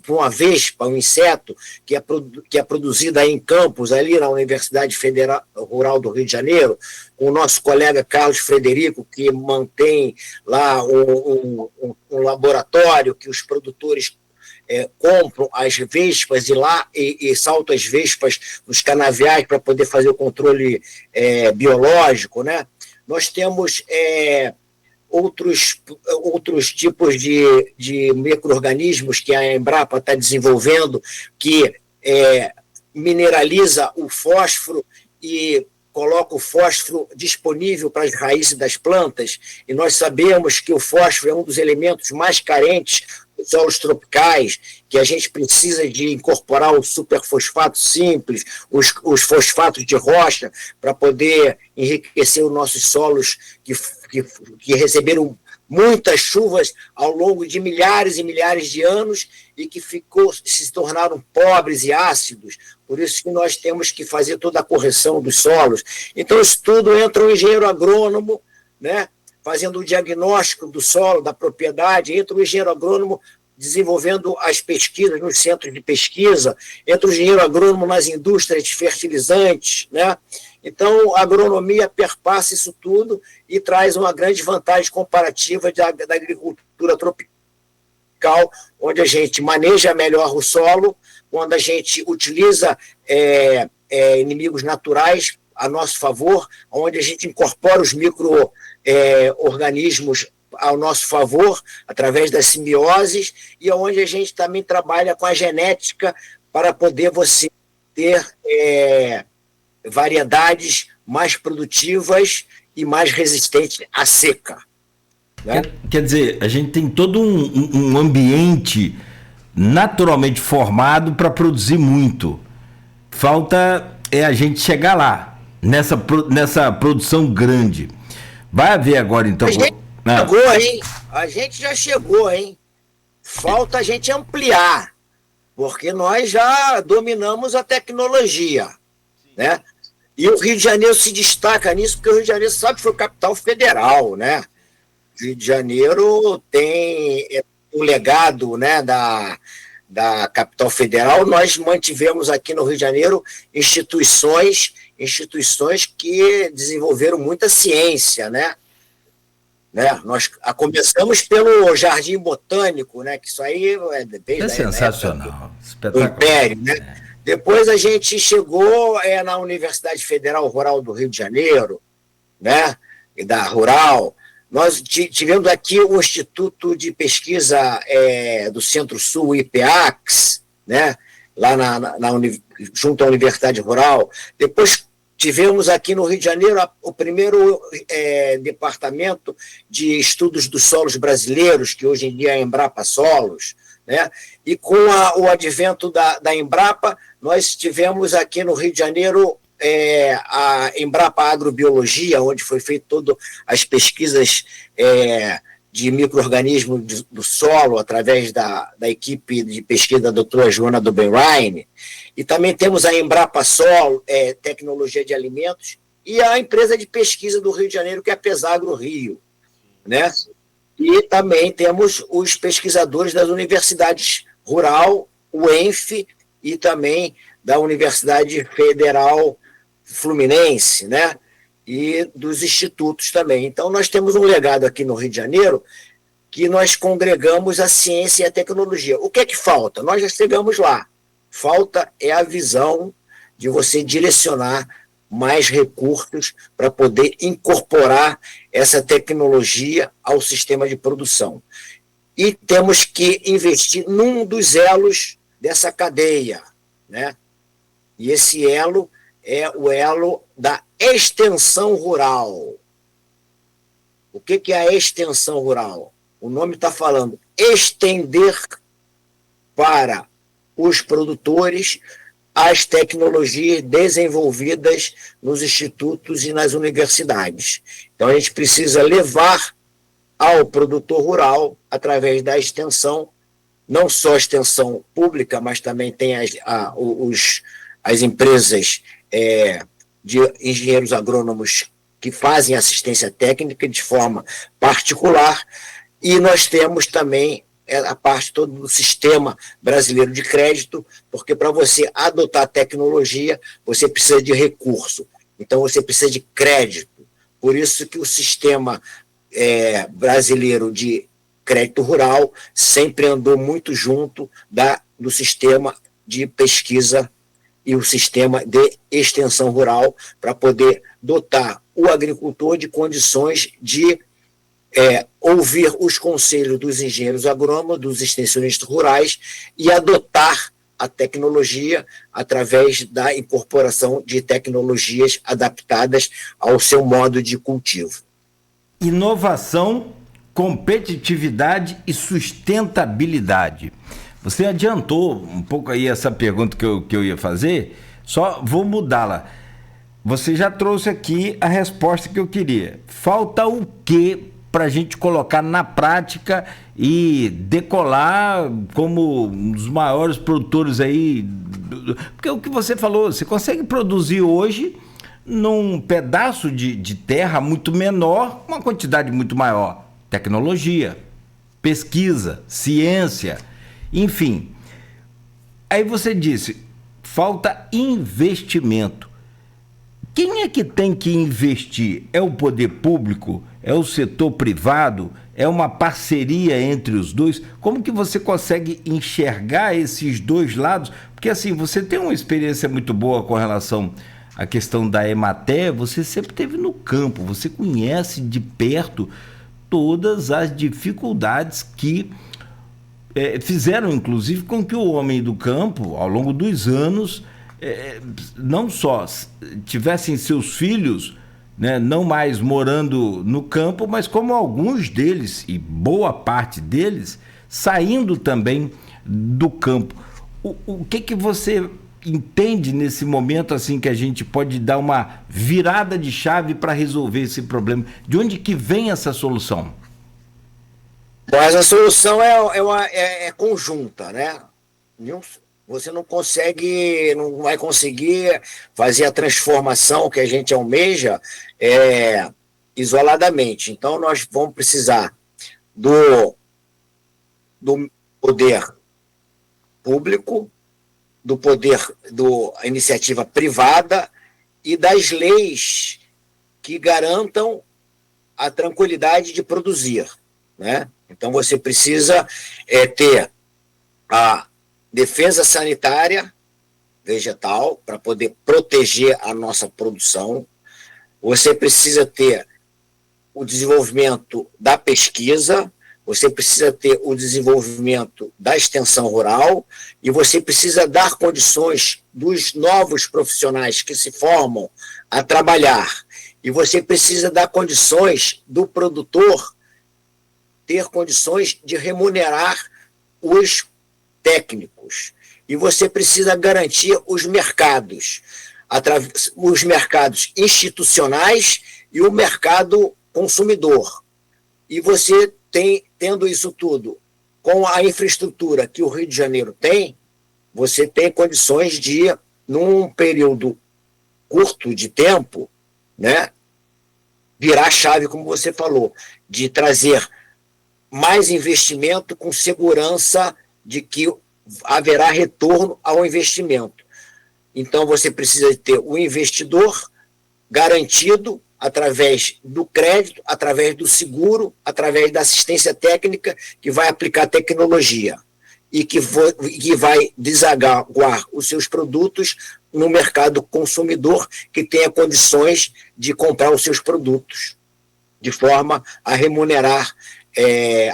uma vespa, um inseto, que é produzida aí em Campos, ali na Universidade Federal Rural do Rio de Janeiro, com o nosso colega Carlos Frederico, que mantém lá um laboratório que os produtores compram as vespas e saltam as vespas nos canaviais para poder fazer o controle biológico, né? Nós temos outros tipos de micro-organismos que a Embrapa está desenvolvendo, que mineraliza o fósforo e coloca o fósforo disponível para as raízes das plantas, e nós sabemos que o fósforo é um dos elementos mais carentes dos solos tropicais, que a gente precisa de incorporar o superfosfato simples, os fosfatos de rocha, para poder enriquecer os nossos solos que receberam muitas chuvas ao longo de milhares e milhares de anos e que se tornaram pobres e ácidos. Por isso que nós temos que fazer toda a correção dos solos. Então, isso tudo entra o engenheiro agrônomo, né, fazendo o diagnóstico do solo, da propriedade, entra o engenheiro agrônomo desenvolvendo as pesquisas nos centros de pesquisa, entra o engenheiro agrônomo nas indústrias de fertilizantes, né? Então, a agronomia perpassa isso tudo e traz uma grande vantagem comparativa da agricultura tropical, onde a gente maneja melhor o solo, quando a gente utiliza inimigos naturais a nosso favor, onde a gente incorpora os micro-organismos ao nosso favor, através das simbioses, e onde a gente também trabalha com a genética para poder você ter variedades mais produtivas e mais resistentes à seca. Né? Quer dizer, a gente tem todo um ambiente naturalmente formado para produzir muito. Falta a gente chegar lá, nessa produção grande. Vai haver agora, então... A gente já chegou, hein? Falta a gente ampliar, porque nós já dominamos a tecnologia, né? E o Rio de Janeiro se destaca nisso, porque o Rio de Janeiro sabe que foi capital federal, né? O Rio de Janeiro tem o legado, né, da capital federal. Nós mantivemos aqui no Rio de Janeiro instituições que desenvolveram muita ciência, né? Nós começamos pelo Jardim Botânico, né? Que isso aí é sensacional, do Império, né? Depois a gente chegou na Universidade Federal Rural do Rio de Janeiro, né? E da Rural. Nós tivemos aqui o Instituto de Pesquisa do Centro-Sul, o IPEAX, né? Lá junto à Universidade Rural. Depois tivemos aqui no Rio de Janeiro o primeiro departamento de estudos dos solos brasileiros, que hoje em dia é a Embrapa Solos, né? E com o advento da Embrapa, nós tivemos aqui no Rio de Janeiro a Embrapa Agrobiologia, onde foi feito todas as pesquisas de micro-organismos do solo, através da equipe de pesquisa da doutora Joana Dobenrein. E também temos a Embrapa Solo, Tecnologia de Alimentos, e a empresa de pesquisa do Rio de Janeiro, que é a Pesagro Rio, né? E também temos os pesquisadores das universidades rural, o ENF, e também da Universidade Federal Fluminense, né? E dos institutos também. Então, nós temos um legado aqui no Rio de Janeiro que nós congregamos a ciência e a tecnologia. O que é que falta? Nós já chegamos lá. Falta a visão de você direcionar mais recursos para poder incorporar essa tecnologia ao sistema de produção. E temos que investir num dos elos dessa cadeia, né? E esse elo é o elo da extensão rural. O que é a extensão rural? O nome está falando estender para os produtores as tecnologias desenvolvidas nos institutos e nas universidades. Então, a gente precisa levar ao produtor rural, através da extensão, não só a extensão pública, mas também tem as empresas de engenheiros agrônomos que fazem assistência técnica de forma particular, e nós temos também a parte toda do sistema brasileiro de crédito, porque para você adotar tecnologia, você precisa de recurso, então você precisa de crédito. Por isso que o sistema brasileiro de crédito rural sempre andou muito junto do sistema de pesquisa e o sistema de extensão rural, para poder dotar o agricultor de condições de ouvir os conselhos dos engenheiros agrônomos, dos extensionistas rurais, e adotar a tecnologia através da incorporação de tecnologias adaptadas ao seu modo de cultivo. Inovação, competitividade e sustentabilidade. Você adiantou um pouco aí essa pergunta que eu ia fazer, só vou mudá-la. Você já trouxe aqui a resposta que eu queria. Falta o quê para a gente colocar na prática e decolar como um dos maiores produtores aí? Porque o que você falou, você consegue produzir hoje num pedaço de terra muito menor, uma quantidade muito maior. Tecnologia, pesquisa, ciência, enfim. Aí você disse, falta investimento. Quem é que tem que investir? É o poder público? É o setor privado? É uma parceria entre os dois? Como que você consegue enxergar esses dois lados? Porque assim, você tem uma experiência muito boa com relação à questão da Emater, você sempre esteve no campo, você conhece de perto todas as dificuldades que fizeram, inclusive, com que o homem do campo, ao longo dos anos, não só tivessem seus filhos né, não mais morando no campo, mas como alguns deles, e boa parte deles, saindo também do campo. O que você entende nesse momento assim que a gente pode dar uma virada de chave para resolver esse problema? De onde que vem essa solução? Mas a solução é conjunta, né? Você não vai conseguir fazer a transformação que a gente almeja isoladamente. Então, nós vamos precisar do poder público, do poder da iniciativa privada e das leis que garantam a tranquilidade de produzir, né? Então, você precisa ter a defesa sanitária vegetal para poder proteger a nossa produção. Você precisa ter o desenvolvimento da pesquisa, você precisa ter o desenvolvimento da extensão rural e você precisa dar condições dos novos profissionais que se formam a trabalhar. E você precisa dar condições do produtor ter condições de remunerar os técnicos. E você precisa garantir os mercados institucionais e o mercado consumidor. E você tendo isso tudo com a infraestrutura que o Rio de Janeiro tem, você tem condições de, num período curto de tempo, né, virar a chave, como você falou, de trazer mais investimento com segurança de que haverá retorno ao investimento. Então, você precisa ter o investidor garantido através do crédito, através do seguro, através da assistência técnica que vai aplicar tecnologia e que vai desaguar os seus produtos no mercado consumidor que tenha condições de comprar os seus produtos, de forma a remunerar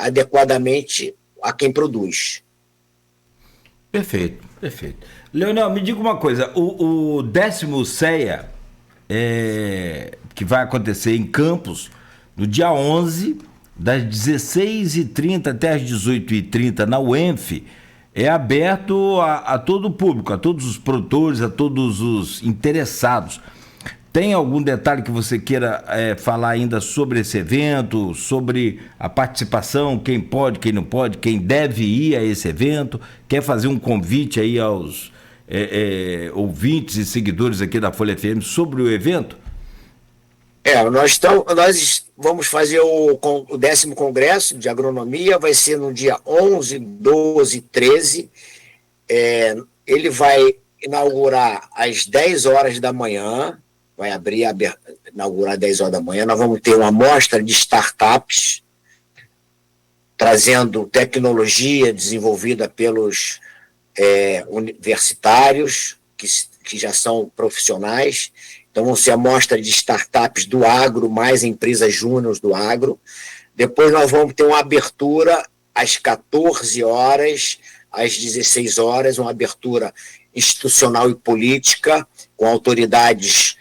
adequadamente a quem produz. Perfeito, perfeito. Leonel, me diga uma coisa, o 10º CEA, que vai acontecer em Campos, no dia 11, das 16h30 até as 18h30, na UENF, é aberto a todo o público, a todos os produtores, a todos os interessados. Tem algum detalhe que você queira falar ainda sobre esse evento, sobre a participação, quem pode, quem não pode, quem deve ir a esse evento? Quer fazer um convite aí aos ouvintes e seguidores aqui da Folha FM sobre o evento? Nós vamos fazer o 10º Congresso de Agronomia, vai ser no dia 11, 12 e 13. Ele vai inaugurar às 10 horas da manhã, vai inaugurar às 10 horas da manhã. Nós vamos ter uma amostra de startups, trazendo tecnologia desenvolvida pelos universitários, que já são profissionais. Então, vão ser amostra de startups do agro, mais empresas júniores do agro. Depois nós vamos ter uma abertura às 14 horas, às 16 horas, uma abertura institucional e política, com autoridades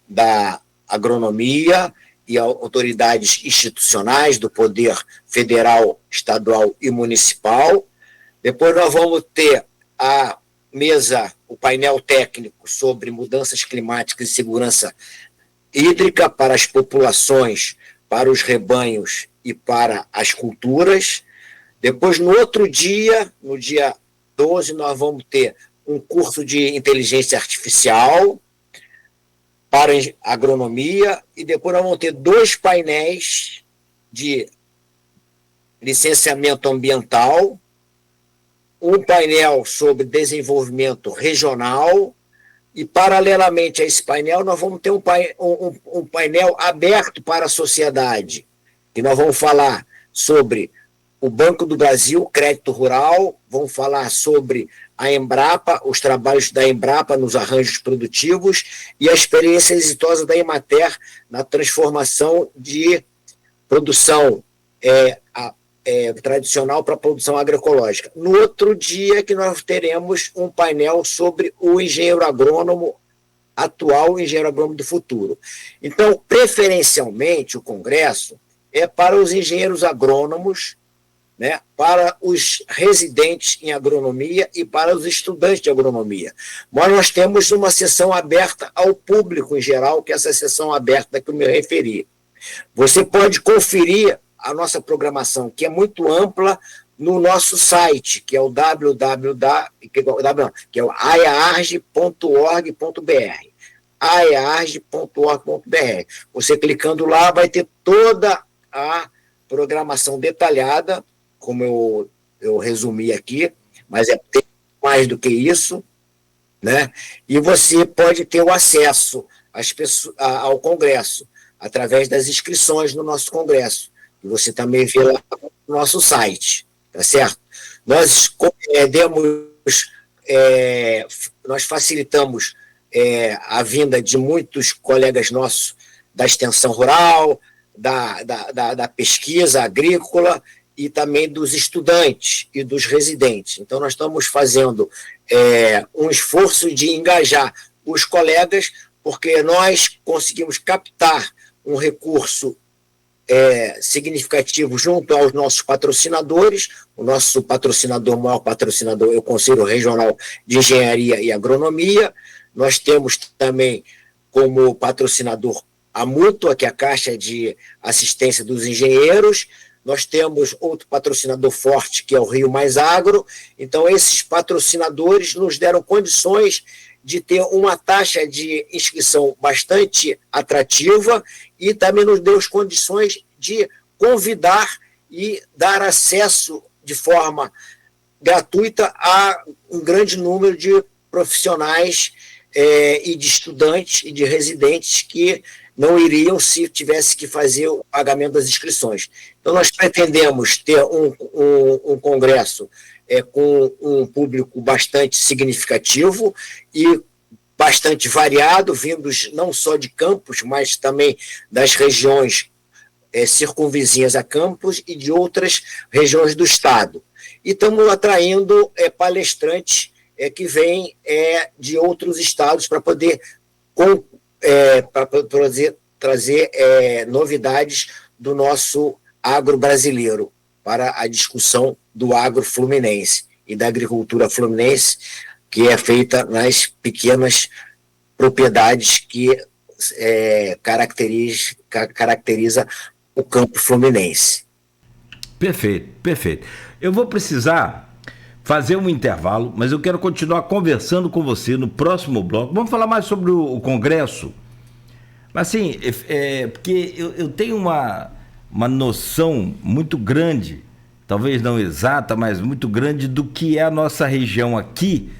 da agronomia e autoridades institucionais do poder federal, estadual e municipal. Depois nós vamos ter a mesa, o painel técnico sobre mudanças climáticas e segurança hídrica para as populações, para os rebanhos e para as culturas. Depois, no outro dia, no dia 12, nós vamos ter um curso de inteligência artificial para agronomia e depois nós vamos ter 2 painéis de licenciamento ambiental, um painel sobre desenvolvimento regional e, paralelamente a esse painel, nós vamos ter um painel aberto para a sociedade, que nós vamos falar sobre o Banco do Brasil, crédito rural, vamos falar sobre a Embrapa, os trabalhos da Embrapa nos arranjos produtivos e a experiência exitosa da Emater na transformação de produção tradicional para a produção agroecológica. No outro dia que nós teremos um painel sobre o engenheiro agrônomo atual engenheiro agrônomo do futuro. Então, preferencialmente, o congresso é para os engenheiros agrônomos, né, para os residentes em agronomia e para os estudantes de agronomia. Mas nós temos uma sessão aberta ao público em geral, que é essa sessão aberta que eu me referi. Você pode conferir a nossa programação, que é muito ampla, no nosso site, que é o aearge.org.br. aearge.org.br. Você clicando lá vai ter toda a programação detalhada, como eu resumi aqui, mas é mais do que isso, né? E você pode ter o acesso ao Congresso através das inscrições no nosso Congresso, que você também vê lá no nosso site, tá certo? Nós nós facilitamos a vinda de muitos colegas nossos da extensão rural, da pesquisa agrícola e também dos estudantes e dos residentes. Então, nós estamos fazendo um esforço de engajar os colegas, porque nós conseguimos captar um recurso significativo junto aos nossos patrocinadores. O nosso patrocinador, maior patrocinador, é o Conselho Regional de Engenharia e Agronomia. Nós temos também como patrocinador a Mútua, que é a Caixa de Assistência dos Engenheiros. Nós temos outro patrocinador forte, que é o Rio Mais Agro. Então, esses patrocinadores nos deram condições de ter uma taxa de inscrição bastante atrativa e também nos deu as condições de convidar e dar acesso de forma gratuita a um grande número de profissionais e de estudantes e de residentes que não iriam se tivesse que fazer o pagamento das inscrições. Então, nós pretendemos ter um congresso com um público bastante significativo e bastante variado, vindos não só de Campos, mas também das regiões circunvizinhas a Campos e de outras regiões do estado. E estamos atraindo palestrantes que vêm de outros estados para poder trazer novidades do nosso agro brasileiro para a discussão do agro fluminense e da agricultura fluminense, que é feita nas pequenas propriedades que caracteriza o campo fluminense. Perfeito, perfeito. Eu vou precisar fazer um intervalo, mas eu quero continuar conversando com você no próximo bloco. Vamos falar mais sobre o Congresso. Mas assim, porque eu tenho uma noção muito grande, talvez não exata, mas muito grande do que é a nossa região aqui,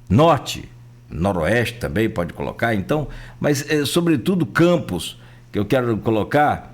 norte, noroeste também pode colocar, então, mas sobretudo Campos, que eu quero colocar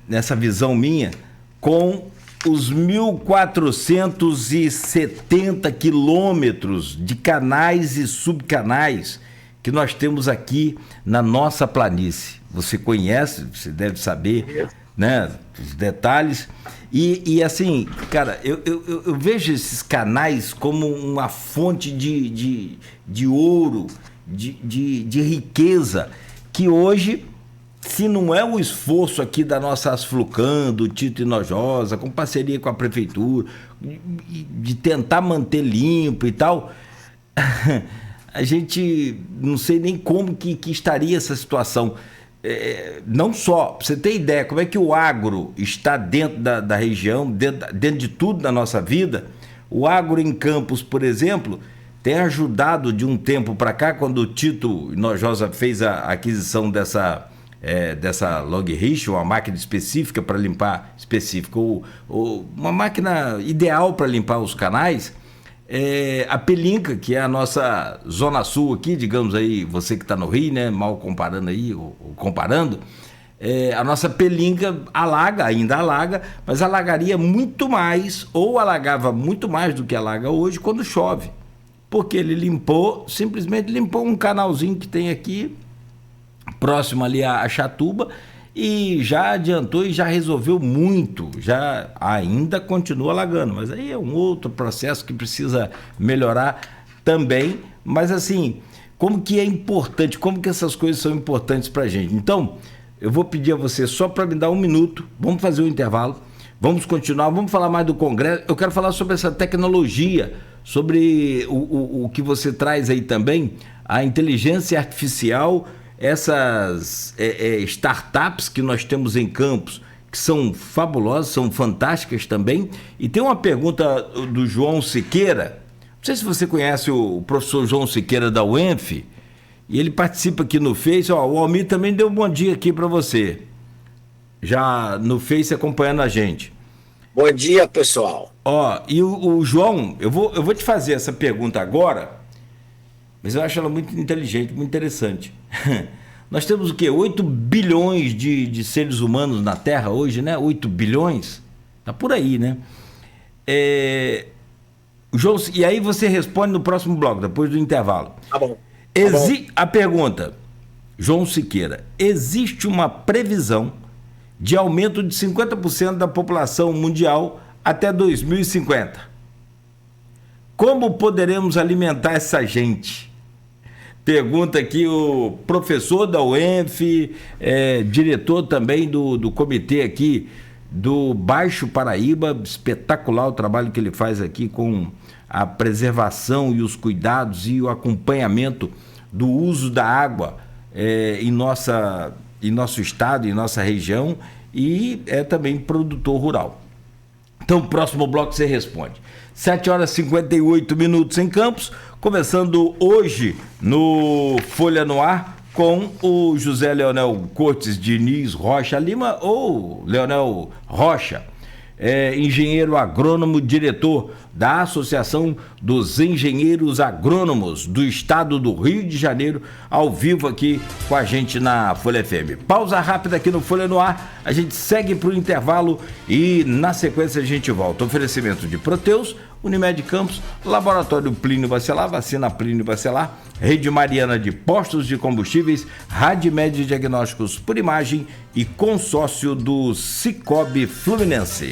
nessa visão minha, com os 1.470 quilômetros de canais e subcanais que nós temos aqui na nossa planície. Você conhece, você deve saber, né, os detalhes. E assim, cara, eu vejo esses canais como uma fonte de ouro, de riqueza, que hoje, se não é o esforço aqui da nossa Asflucan, do Tito Inojosa, com parceria com a prefeitura, de tentar manter limpo e tal, a gente não sei nem como que estaria essa situação. Não só, pra você ter ideia, como é que o agro está dentro da região, dentro de tudo da nossa vida. O agro em Campos, por exemplo, tem ajudado de um tempo para cá, quando o Tito Inojosa fez a aquisição dessa Log-Rish, uma máquina específica para limpar, uma máquina ideal para limpar os canais. A Pelinca, que é a nossa zona sul aqui, digamos aí, você que está no Rio, né, mal comparando aí, ou comparando, a nossa Pelinca ainda alaga, mas alagaria muito mais, ou alagava muito mais do que alaga hoje quando chove, porque ele simplesmente limpou um canalzinho que tem aqui, próximo ali a Chatuba, e já adiantou e já resolveu muito, já ainda continua alagando, mas aí é um outro processo que precisa melhorar também, mas assim, como que é importante, como que essas coisas são importantes para a gente. Então, eu vou pedir a você só para me dar um minuto, vamos fazer um intervalo, vamos continuar, vamos falar mais do Congresso. Eu quero falar sobre essa tecnologia, sobre o que você traz aí também, a inteligência artificial, essas startups que nós temos em Campos, que são fabulosas, são fantásticas também. E tem uma pergunta do João Siqueira, não sei se você conhece o professor João Siqueira da UENF, e ele participa aqui no Face. O Almir também deu um bom dia aqui para você, já no Face acompanhando a gente. Bom dia, pessoal. E o João, eu vou te fazer essa pergunta agora, mas eu acho ela muito inteligente, muito interessante. Nós temos o quê? 8 bilhões de seres humanos na Terra hoje, né? 8 bilhões? Tá por aí, né? João, e aí você responde no próximo bloco, depois do intervalo. Tá bom. A pergunta, João Siqueira, existe uma previsão de aumento de 50% da população mundial até 2050. Como poderemos alimentar essa gente? Pergunta aqui o professor da UENF, diretor também do comitê aqui do Baixo Paraíba. Espetacular o trabalho que ele faz aqui com a preservação e os cuidados e o acompanhamento do uso da água em nosso estado, em nossa região, e é também produtor rural. Então, próximo bloco você responde. 7h58 em Campos, começando hoje no Folha no Ar com o José Leonel Cortes Diniz Rocha Lima, ou Leonel Rocha, engenheiro agrônomo, diretor da Associação dos Engenheiros Agrônomos do Estado do Rio de Janeiro, ao vivo aqui com a gente na Folha FM. Pausa rápida aqui no Folha no Ar, a gente segue para o intervalo e na sequência a gente volta. Oferecimento de Proteus, Unimed Campos, Laboratório Plínio Bacelar, Vacina Plínio Bacelar, Rede Mariana de Postos de Combustíveis, Radmed Diagnósticos por Imagem e consórcio do Cicobi Fluminense.